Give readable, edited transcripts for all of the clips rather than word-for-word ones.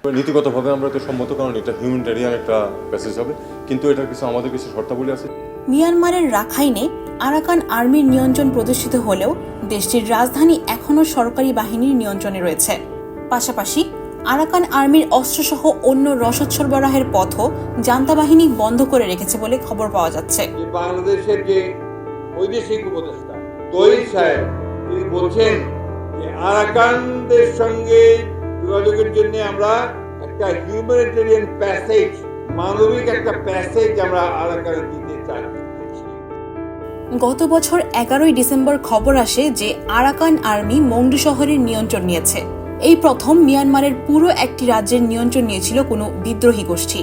নীতিগতভাবে আমরা তো সম্মত, কারণ এটা হিউম্যানিটেরিয়ান একটা প্যাসেজ হবে, কিন্তু এটার কিছু আমাদের কিছু শর্তাবলী আছে। মিয়ানমারের রাখাইনে আরাকান আর্মির নিয়ন্ত্রণ প্রতিষ্ঠিত হলেও দেশটির রাজধানী এখনও সরকারি বাহিনীর নিয়ন্ত্রণে রয়েছে। পাশাপাশি আরাকান আর্মির অস্ত্রসহ অন্য রসদ সরবরাহের পথও জান্তা বাহিনী বন্ধ করে রেখেছে বলে খবর পাওয়া যাচ্ছে। বাংলাদেশের যে বৈদেশিক উপদেষ্টা তহিদ সাহেব তিনি বলছেন যে আরাকানদের সঙ্গে যোগাযোগের জন্য আমরা একটা হিউম্যানিটেরিয়ান প্যাসেজ, মানবিক একটা প্যাসেজ আমরা আরাকানে দিতে চাই। গত বছর 11 ডিসেম্বর খবর আসে যে আরাকান আর্মি মংডু শহরের নিয়ন্ত্রণ নিয়েছে। এই প্রথম মিয়ানমারের পুরো একটি রাজ্যের নিয়ন্ত্রণ নিয়েছিল কোনো বিদ্রোহী গোষ্ঠী।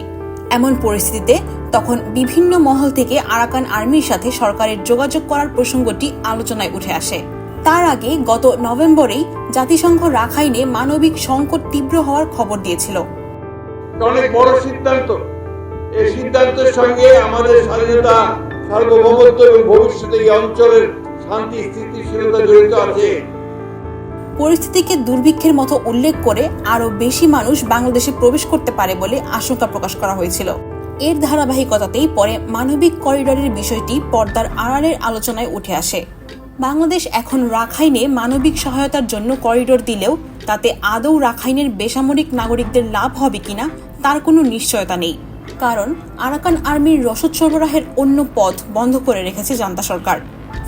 এমন পরিস্থিতিতে তখন বিভিন্ন মহল থেকে আরাকান আর্মির সাথে সরকারের যোগাযোগ করার প্রসঙ্গটি আলোচনায় উঠে আসে। তার আগে গত নভেম্বরেই জাতিসংঘ রাখাইনে মানবিক সংকট তীব্র হওয়ার খবর দিয়েছিল। অনেক বড় সিদ্ধান্ত, এই সিদ্ধান্তের সঙ্গে আমাদের স্বাধীনতা, সার্বভৌমত্ব এবং ভবিষ্যতে এই অঞ্চলের শান্তি স্থিতিশীলতা জড়িত আছে। পরিস্থিতিকে দুর্ভিক্ষের মতো উল্লেখ করে আরও বেশি মানুষ বাংলাদেশে প্রবেশ করতে পারে বলে আশঙ্কা প্রকাশ করা হয়েছিল। এর ধারাবাহিকতাতেই পরে মানবিক করিডোরের বিষয়টি পর্দার আড়ালের আলোচনায় উঠে আসে। বাংলাদেশ এখন রাখাইনে মানবিক সহায়তার জন্য করিডোর দিলেও তাতে আদৌ রাখাইনের বেসামরিক নাগরিকদের লাভ হবে কিনা তার কোনো নিশ্চয়তা নেই, কারণ আরাকান আর্মির রসদ সরবরাহের অন্য পথ বন্ধ করে রেখেছে জান্তা সরকার।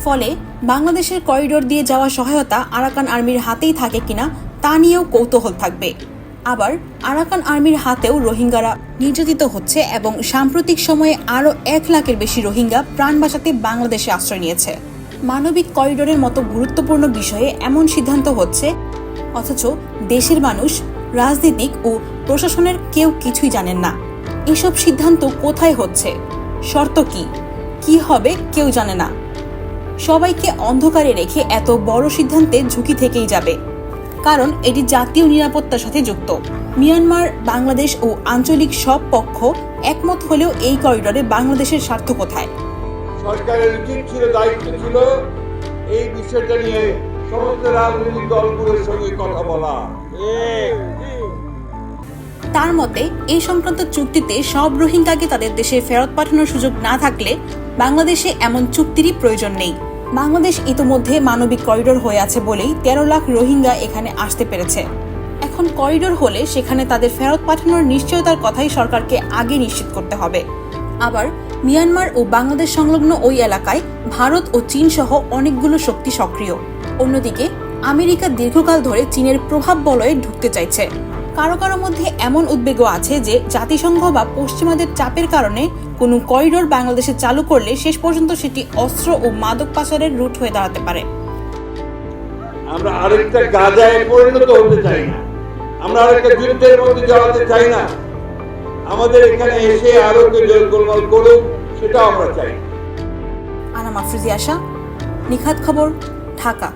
ফলে বাংলাদেশের করিডোর দিয়ে যাওয়া সহায়তা আরাকান আর্মির হাতেই থাকে কিনা তা নিয়েও কৌতূহল থাকবে। আবার আরাকান আর্মির হাতেও রোহিঙ্গারা নির্যাতিত হচ্ছে এবং সাম্প্রতিক সময়ে আরও 1 লাখের বেশি রোহিঙ্গা প্রাণ বাঁচাতে বাংলাদেশে আশ্রয় নিয়েছে। মানবিক করিডোরের মতো গুরুত্বপূর্ণ বিষয়ে এমন সিদ্ধান্ত হচ্ছে, অথচ দেশের মানুষ, রাজনীতিক ও প্রশাসনের কেউ কিছুই জানেন না। এসব সিদ্ধান্ত কোথায় হচ্ছে, শর্ত কি হবে কেউ জানে না। সবাইকে অন্ধকারে রেখে এত বড় সিদ্ধান্তে ঝুঁকি থেকেই যাবে, কারণ এটি জাতীয় নিরাপত্তার সাথে যুক্ত। মিয়ানমার, বাংলাদেশ ও আঞ্চলিক সব পক্ষ একমত হলেও এই করিডোরে বাংলাদেশের স্বার্থ কোথায়? সরকারের উচিত ছিল, দায়িত্ব ছিল এই বিষয়টা নিয়ে সমস্ত রাজনৈতিক দলগুলোর সঙ্গে কথা বলা। তার মতে এই সংক্রান্ত চুক্তিতে সব রোহিঙ্গাকে তাদের দেশে ফেরত পাঠানোর সুযোগ না থাকলে বাংলাদেশে এমন চুক্তিরই প্রয়োজন নেই। বাংলাদেশ ইতোমধ্যে মানবিক করিডোর হয়ে আছে বলেই 13 লাখ রোহিঙ্গা এখানে আসতে পেরেছে। এখন করিডোর হলে সেখানে তাদের ফেরত পাঠানোর নিশ্চয়তার কথাই সরকারকে আগে নিশ্চিত করতে হবে। আবার মিয়ানমার ও বাংলাদেশ সংলগ্ন ওই এলাকায় ভারত ও চীন সহ অনেকগুলো শক্তি সক্রিয়। অন্যদিকে আমেরিকা দীর্ঘকাল ধরে চীনের প্রভাব বলয়ে ঢুকতে চাইছে। কারো কারো মধ্যে এমন উদ্বেগও আছে যে জাতিসংঘ বা পশ্চিমাদের চাপের কারণে কোনো করিডোর বাংলাদেশে চালু করলে শেষ পর্যন্ত সেটি অস্ত্র ও মাদক পাচারের রুট হয়ে দাঁড়াতে পারে। আমরা আরেকটা গাজায় পরিণত হতে চাই না, আমরা আরেকটা যুদ্ধের মধ্যে জড়াতে চাই না। আমাদের এখানে এসে আরো কেউ গোলমাল করুক, সেটা আমরা চাই। আনা মাফরুজি আশা, নিখাত খবর, ঢাকা।